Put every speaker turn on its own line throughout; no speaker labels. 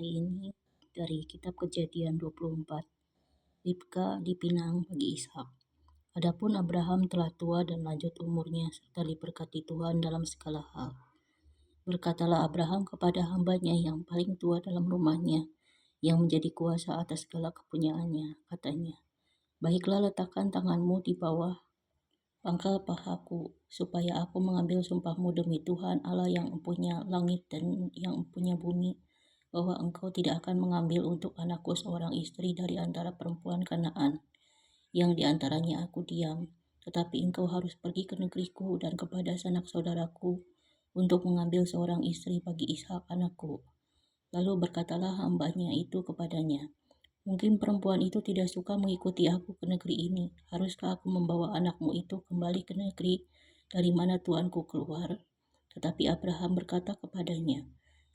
hari ini dari kitab Kejadian 24. Ribka dipinang bagi Ishak. Adapun Abraham telah tua dan lanjut umurnya serta diberkati Tuhan dalam segala hal. Berkatalah Abraham kepada hambanya yang paling tua dalam rumahnya, yang menjadi kuasa atas segala kepunyaannya, katanya, "Baiklah, letakkan tanganmu di bawah pangkal pahaku, supaya aku mengambil sumpahmu demi Tuhan Allah yang empunya langit dan yang empunya bumi, bahwa engkau tidak akan mengambil untuk anakku seorang istri dari antara perempuan Kanaan, yang di antaranya aku diam, tetapi engkau harus pergi ke negeriku dan kepada sanak saudaraku, untuk mengambil seorang istri bagi Ishak anakku." Lalu berkatalah hambanya itu kepadanya, "Mungkin perempuan itu tidak suka mengikuti aku ke negeri ini. Haruskah aku membawa anakmu itu kembali ke negeri dari mana tuanku keluar?" Tetapi Abraham berkata kepadanya,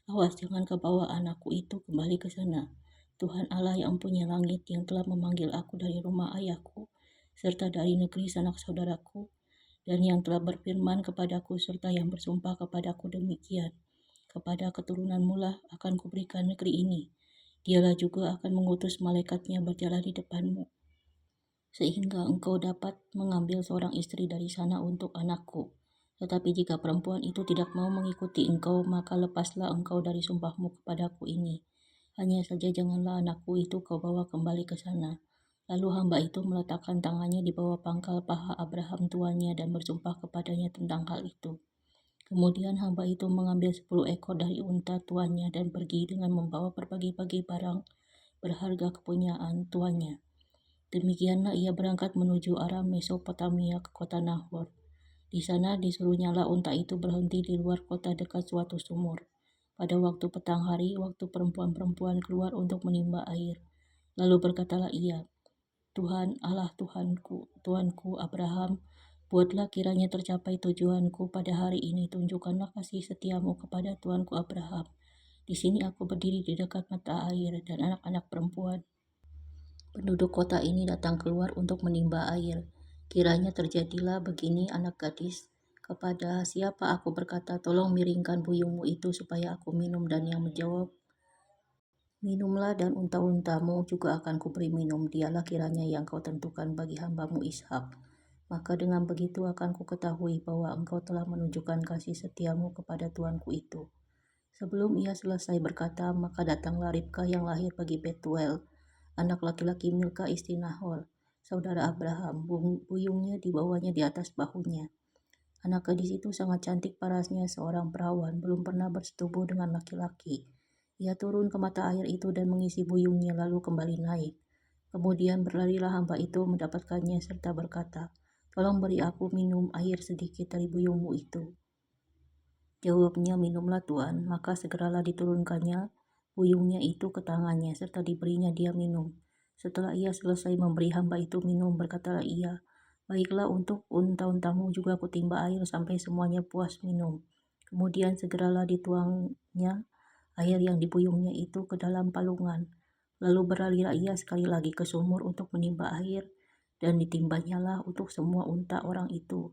"Awas, jangan kau bawa anakku itu kembali ke sana. Tuhan Allah yang punya langit, yang telah memanggil aku dari rumah ayahku, serta dari negeri sanak saudaraku, dan yang telah berfirman kepadaku serta yang bersumpah kepadaku demikian, kepada keturunanmu lah akan kuberikan negeri ini. Dialah juga akan mengutus malaikatnya berjalan di depanmu, sehingga engkau dapat mengambil seorang istri dari sana untuk anakku. Tetapi jika perempuan itu tidak mau mengikuti engkau, maka lepaslah engkau dari sumpahmu kepadaku ini. Hanya saja janganlah anakku itu kau bawa kembali ke sana." Lalu hamba itu meletakkan tangannya di bawah pangkal paha Abraham tuannya dan bersumpah kepadanya tentang hal itu. Kemudian hamba itu mengambil 10 ekor dari unta tuannya dan pergi dengan membawa berbagai-bagai barang berharga kepunyaan tuannya. Demikianlah ia berangkat menuju arah Mesopotamia ke kota Nahor. Di sana disuruhnyalah unta itu berhenti di luar kota dekat suatu sumur. Pada waktu petang hari, waktu perempuan-perempuan keluar untuk menimba air. Lalu berkatalah ia, "Tuhan Allah Tuanku Abraham, buatlah kiranya tercapai tujuanku pada hari ini. Tunjukkanlah kasih setiamu kepada tuanku Abraham. Di sini aku berdiri di dekat mata air, dan anak-anak perempuan penduduk kota ini datang keluar untuk menimba air. Kiranya terjadilah begini, anak gadis, kepada siapa aku berkata, 'Tolong miringkan buyungmu itu supaya aku minum,' dan yang menjawab, 'Minumlah, dan unta-untamu juga akan kuberi minum,' dialah kiranya yang kau tentukan bagi hambamu Ishak. Maka dengan begitu akan kuketahui bahwa engkau telah menunjukkan kasih setiamu kepada tuanku itu." Sebelum ia selesai berkata, maka datanglah Ribka yang lahir bagi Betuel, anak laki-laki Milka istri Nahor, saudara Abraham. Buyungnya dibawanya di atas bahunya. Anak gadis itu sangat cantik parasnya, seorang perawan, belum pernah bersetubuh dengan laki-laki. Ia turun ke mata air itu dan mengisi buyungnya, lalu kembali naik. Kemudian berlarilah hamba itu mendapatkannya serta berkata, "Tolong beri aku minum air sedikit dari buyungmu itu." Jawabnya, "Minumlah Tuan." Maka segeralah diturunkannya buyungnya itu ke tangannya, serta diberinya dia minum. Setelah ia selesai memberi hamba itu minum, berkatalah ia, "Baiklah, untuk unta-untamu juga kutimba air sampai semuanya puas minum." Kemudian segeralah dituangnya air yang dibuyungnya itu ke dalam palungan. Lalu beralihlah ia sekali lagi ke sumur untuk menimba air, dan ditimbanyalah untuk semua unta orang itu.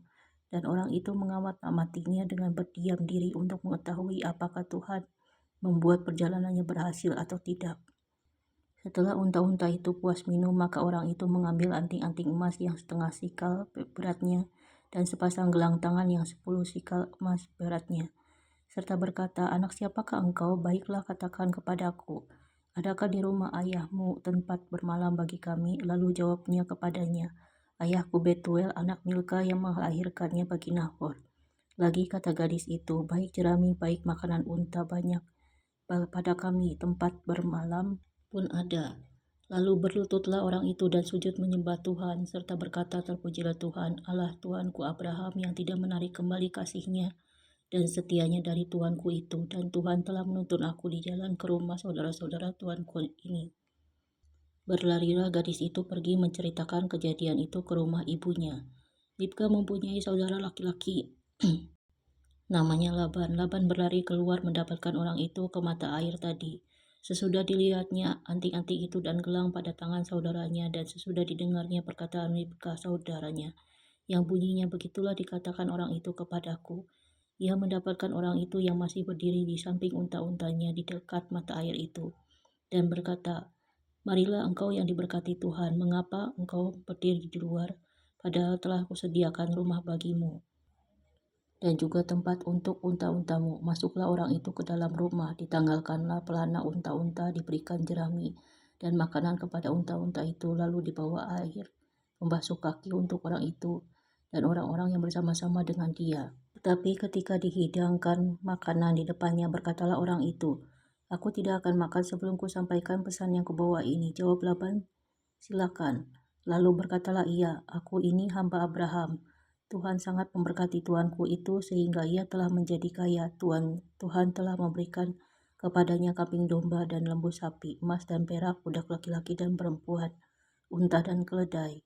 Dan orang itu mengamat-amatinya dengan berdiam diri untuk mengetahui apakah Tuhan membuat perjalanannya berhasil atau tidak. Setelah unta-unta itu puas minum, maka orang itu mengambil anting-anting emas yang 1/2 sikal beratnya, dan sepasang gelang tangan yang 10 sikal emas beratnya, serta berkata, "Anak siapakah engkau? Baiklah, katakan kepadaku, adakah di rumah ayahmu tempat bermalam bagi kami?" Lalu jawabnya kepadanya, "Ayahku Betuel, anak Milka yang melahirkannya bagi Nahor." Lagi kata gadis itu, "Baik jerami, baik makanan unta banyak pada kami, tempat bermalam pun ada." Lalu berlututlah orang itu dan sujud menyembah Tuhan, serta berkata, "Terpujilah Tuhan, Allah Tuanku Abraham, yang tidak menarik kembali kasihnya dan setianya dari tuanku itu, dan Tuhan telah menuntun aku di jalan ke rumah saudara-saudara tuanku ini." Berlarilah gadis itu pergi menceritakan kejadian itu ke rumah ibunya. Ribka mempunyai saudara laki-laki namanya Laban. Laban berlari keluar mendapatkan orang itu ke mata air tadi. Sesudah dilihatnya anting-anting itu dan gelang pada tangan saudaranya, dan sesudah didengarnya perkataan Ribka saudaranya, yang bunyinya, "Begitulah dikatakan orang itu kepadaku." Ia mendapatkan orang itu yang masih berdiri di samping unta-untanya di dekat mata air itu. dan berkata, "Marilah engkau yang diberkati Tuhan, mengapa engkau berdiri di luar, padahal telah kusediakan rumah bagimu dan juga tempat untuk unta-untamu. Masuklah orang itu ke dalam rumah, ditanggalkanlah pelana unta-unta, diberikan jerami dan makanan kepada unta-unta itu, lalu dibawa air membasuh kaki untuk orang itu dan orang-orang yang bersama-sama dengan dia. Tetapi ketika dihidangkan makanan di depannya, berkatalah orang itu, 'Aku tidak akan makan sebelum kusampaikan pesan yang kubawa ini.' Jawab Laban, 'Silakan.' Lalu berkatalah ia, 'Aku ini hamba Abraham. Tuhan sangat memberkati tuanku itu sehingga ia telah menjadi kaya. Tuhan telah memberikan kepadanya kambing domba dan lembu sapi, emas dan perak, budak laki-laki dan perempuan, unta dan keledai.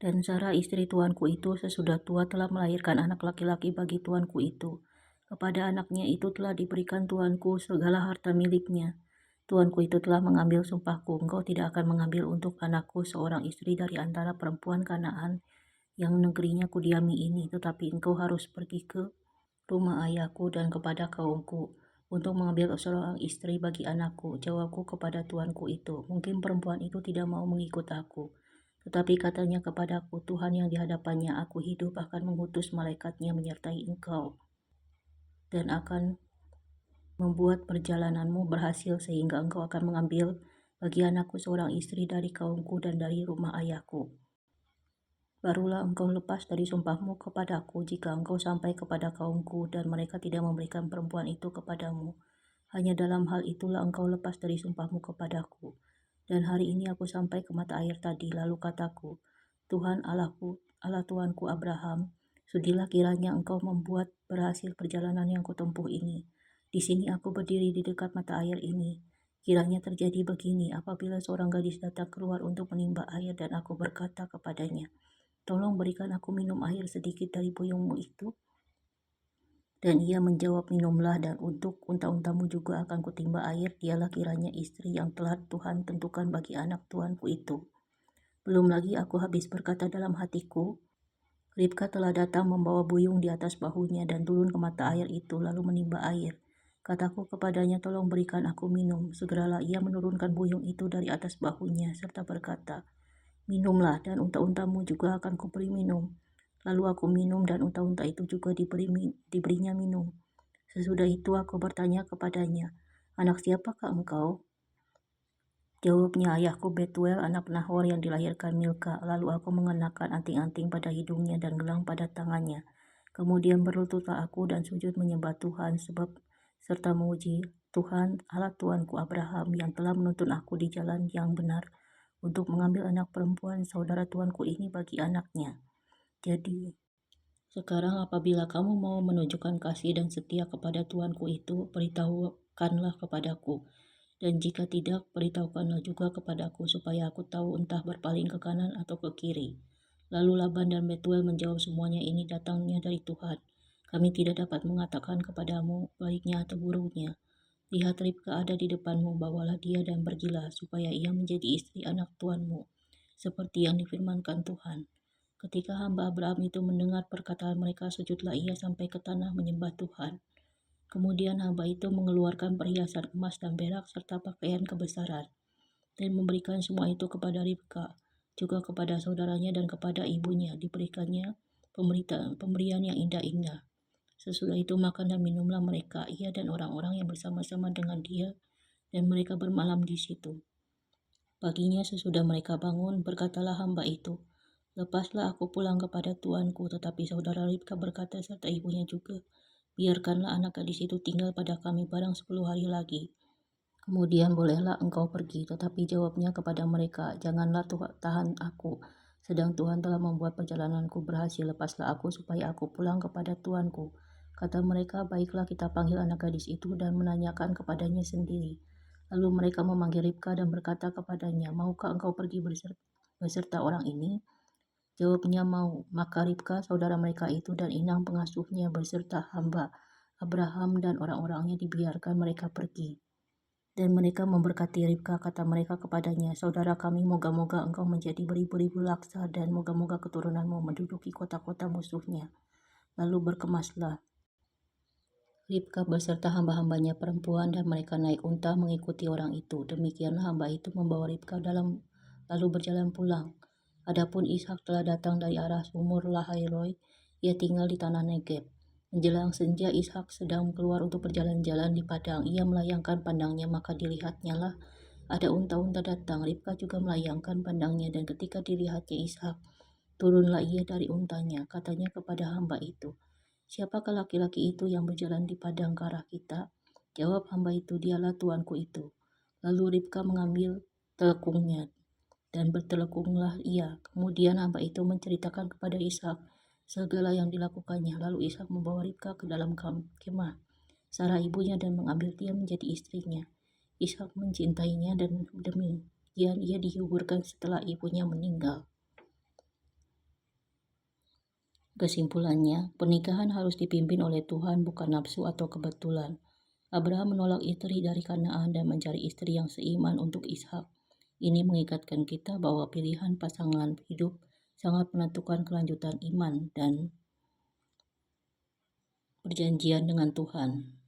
Dan Sarah istri tuanku itu sesudah tua telah melahirkan anak laki-laki bagi tuanku itu. Kepada anaknya itu telah diberikan tuanku segala harta miliknya. Tuanku itu telah mengambil sumpahku, engkau tidak akan mengambil untuk anakku seorang istri dari antara perempuan Kanaan yang negerinya kudiami ini, tetapi engkau harus pergi ke rumah ayahku dan kepada kaumku untuk mengambil seorang istri bagi anakku. Jawabku kepada tuanku itu, mungkin perempuan itu tidak mau mengikut aku. Tetapi katanya kepadaku, Tuhan yang di hadapannya aku hidup akan mengutus malaikatnya menyertai engkau dan akan membuat perjalananmu berhasil sehingga engkau akan mengambil bagi anakku seorang istri dari kaumku dan dari rumah ayahku. Barulah engkau lepas dari sumpahmu kepadaku jika engkau sampai kepada kaumku dan mereka tidak memberikan perempuan itu kepadamu. Hanya dalam hal itulah engkau lepas dari sumpahmu kepadaku. Dan hari ini aku sampai ke mata air tadi, lalu kataku, Tuhan Allahku, Allah Tuanku Abraham, sudilah kiranya engkau membuat berhasil perjalanan yang kutempuh ini. Di sini aku berdiri di dekat mata air ini. Kiranya terjadi begini apabila seorang gadis datang keluar untuk menimba air dan aku berkata kepadanya, tolong berikan aku minum air sedikit dari buyungmu itu. Dan ia menjawab, minumlah, dan untuk unta-untamu juga akan kutimba air. Dialah kiranya istri yang telah Tuhan tentukan bagi anak tuanku itu. Belum lagi aku habis berkata dalam hatiku, Ribka telah datang membawa buyung di atas bahunya dan turun ke mata air itu lalu menimba air. Kataku kepadanya, tolong berikan aku minum. Segeralah ia menurunkan buyung itu dari atas bahunya serta berkata, minumlah, dan unta-untamu juga akan kuberi minum. Lalu aku minum dan unta-unta itu juga diberinya minum. Sesudah itu aku bertanya kepadanya, anak siapakah engkau? Jawabnya, ayahku Betuel anak Nahor yang dilahirkan Milka. Lalu aku mengenakan anting-anting pada hidungnya dan gelang pada tangannya. Kemudian berlututlah aku dan sujud menyembah Tuhan serta memuji Tuhan Allah Tuanku Abraham yang telah menuntun aku di jalan yang benar untuk mengambil anak perempuan saudara tuanku ini bagi anaknya. Jadi, sekarang apabila kamu mau menunjukkan kasih dan setia kepada tuanku itu, beritahukanlah kepadaku. Dan jika tidak, beritahukanlah juga kepadaku supaya aku tahu entah berpaling ke kanan atau ke kiri. Lalu Laban dan Betuel menjawab, semuanya ini datangnya dari Tuhan. Kami tidak dapat mengatakan kepadamu baiknya atau buruknya. Lihat, Ribka ada di depanmu, bawalah dia dan pergilah, supaya ia menjadi istri anak tuanmu, seperti yang difirmankan Tuhan. Ketika hamba Abraham itu mendengar perkataan mereka, sujudlah ia sampai ke tanah menyembah Tuhan. Kemudian hamba itu mengeluarkan perhiasan emas dan perak serta pakaian kebesaran, dan memberikan semua itu kepada Ribka, juga kepada saudaranya dan kepada ibunya. Diberikannya pemberian yang indah-indah. Sesudah itu makan dan minumlah mereka, ia dan orang-orang yang bersama-sama dengan dia, dan mereka bermalam di situ. Paginya sesudah mereka bangun, berkatalah hamba itu, lepaslah aku pulang kepada tuanku. Tetapi saudara Ribka berkata serta ibunya juga, biarkanlah anak gadis itu tinggal pada kami barang 10 hari lagi. Kemudian bolehlah engkau pergi. Tetapi jawabnya kepada mereka, janganlah tahan aku, sedang Tuhan telah membuat perjalananku berhasil. Lepaslah aku supaya aku pulang kepada tuanku. Kata mereka, baiklah, kita panggil anak gadis itu dan menanyakan kepadanya sendiri. Lalu mereka memanggil Ribka dan berkata kepadanya, maukah engkau pergi beserta orang ini? Jawabnya, mau. Maka Ribka saudara mereka itu dan inang pengasuhnya beserta hamba Abraham dan orang-orangnya dibiarkan mereka pergi. Dan mereka memberkati Ribka, kata mereka kepadanya, saudara kami, moga-moga engkau menjadi beribu-ribu laksa dan moga-moga keturunanmu menduduki kota-kota musuhnya. Lalu berkemaslah Ribka beserta hamba-hambanya perempuan dan mereka naik unta mengikuti orang itu. Demikianlah hamba itu membawa Ribka lalu berjalan pulang. Adapun Ishak telah datang dari arah sumur Lahairoi, ia tinggal di tanah Negeb. Menjelang senja Ishak sedang keluar untuk berjalan-jalan di padang. Ia melayangkan pandangnya, maka dilihatnya lah ada unta-unta datang. Ribka juga melayangkan pandangnya, dan ketika dilihatnya Ishak, turunlah ia dari untanya. Katanya kepada hamba itu, "Siapakah laki-laki itu yang berjalan di padang ke arah kita?" Jawab hamba itu, "Dialah tuanku itu." Lalu Ribka mengambil telekungnya dan bertelekunglah ia. Kemudian hamba itu menceritakan kepada Ishak segala yang dilakukannya. Lalu Ishak membawa Ribka ke dalam kemah Sarah ibunya dan mengambil dia menjadi istrinya. Ishak mencintainya dan demikian ia dihugurkan setelah ibunya meninggal. Kesimpulannya, pernikahan harus dipimpin oleh Tuhan, bukan nafsu atau kebetulan. Abraham menolak istri dari Kanaan dan mencari istri yang seiman untuk Ishak. Ini mengingatkan kita bahwa pilihan pasangan hidup sangat menentukan kelanjutan iman dan perjanjian dengan Tuhan.